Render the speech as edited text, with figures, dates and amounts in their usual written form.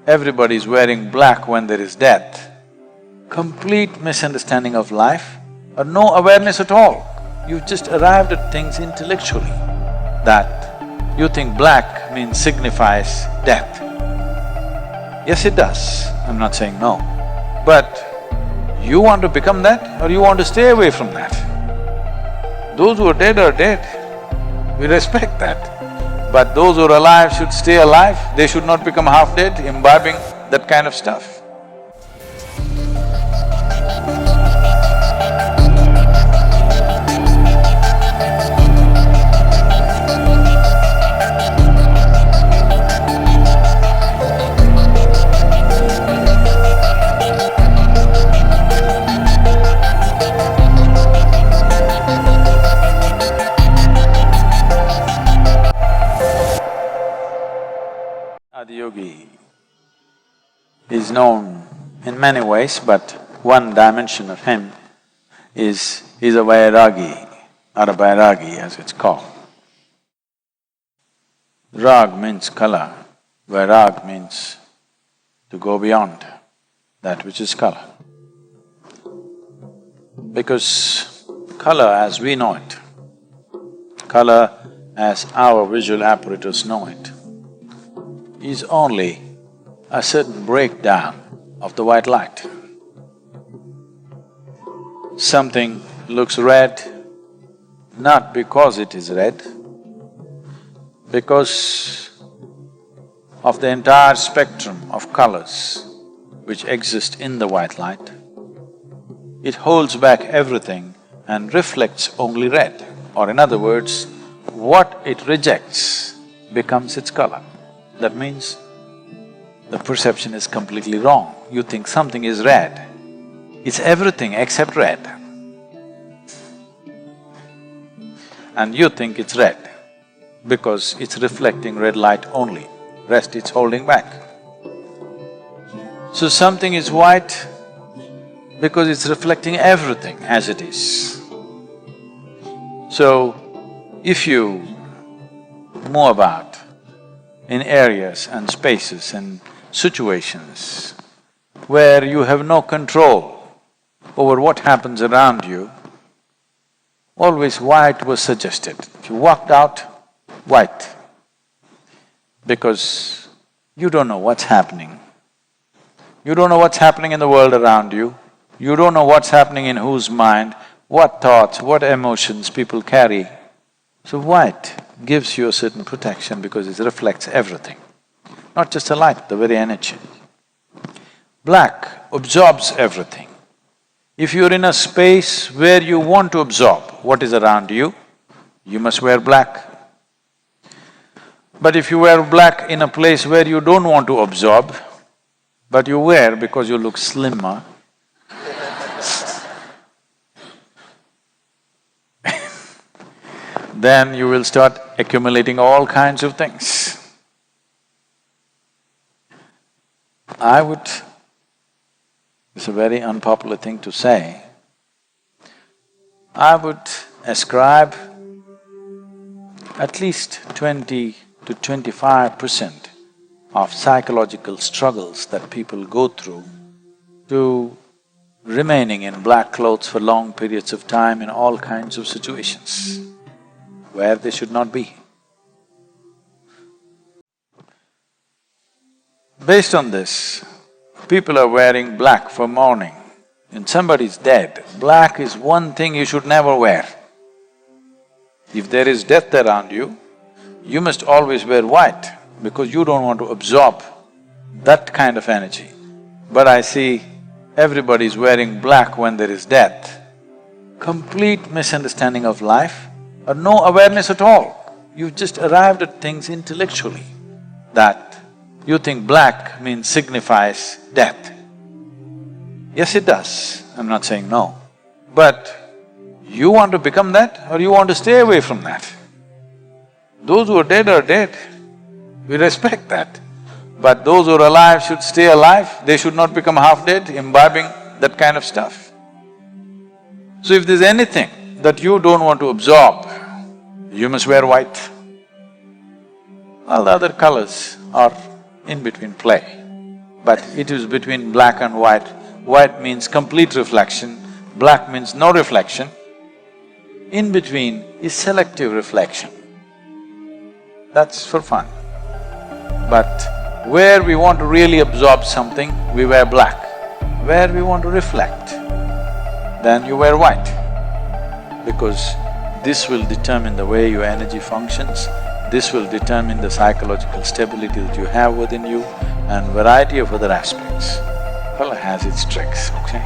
everybody's wearing black when there is death, complete misunderstanding of life or no awareness at all. You've just arrived at things intellectually, that you think black means signifies death. Yes, it does, I'm not saying no. But you want to become that or you want to stay away from that? Those who are dead, we respect that. But those who are alive should stay alive, they should not become half-dead, imbibing that kind of stuff. Yogi is known in many ways, but one dimension of him is a vairagi or a bairagi as it's called. Rag means color, vairag means to go beyond that which is color. Because color as we know it, color as our visual apparatus know it, is only a certain breakdown of the white light. Something looks red, not because it is red, because of the entire spectrum of colors which exist in the white light. It holds back everything and reflects only red, or in other words, what it rejects becomes its color. That means the perception is completely wrong. You think something is red, it's everything except red. And you think it's red because it's reflecting red light only, rest it's holding back. So something is white because it's reflecting everything as it is. So, if you move about in areas and spaces and situations where you have no control over what happens around you, always white was suggested. If you walked out, white, because you don't know what's happening. You don't know what's happening in the world around you, you don't know what's happening in whose mind, what thoughts, what emotions people carry. So white gives you a certain protection because it reflects everything, not just the light, the very energy. Black absorbs everything. If you're in a space where you want to absorb what is around you, you must wear black. But if you wear black in a place where you don't want to absorb, but you wear because you look slimmer, then you will start accumulating all kinds of things. It's a very unpopular thing to say, I would ascribe at least 20 to 25% of psychological struggles that people go through to remaining in black clothes for long periods of time in all kinds of situations where they should not be. Based on this, people are wearing black for mourning. When somebody's dead, black is one thing you should never wear. If there is death around you, you must always wear white because you don't want to absorb that kind of energy. But I see everybody's wearing black when there is death. Complete misunderstanding of life or no awareness at all. You've just arrived at things intellectually, that you think black means signifies death. Yes, it does, I'm not saying no. But you want to become that or you want to stay away from that? Those who are dead, we respect that. But those who are alive should stay alive, they should not become half-dead, imbibing that kind of stuff. So if there's anything that you don't want to absorb, you must wear white. All the other colors are in between play. but it is between black and white. White means complete reflection, black means no reflection. In between is selective reflection. That's for fun. But where we want to really absorb something, we wear black. Where we want to reflect, then you wear white. Because this will determine the way your energy functions, this will determine the psychological stability that you have within you and variety of other aspects. Well, it has its tricks, okay?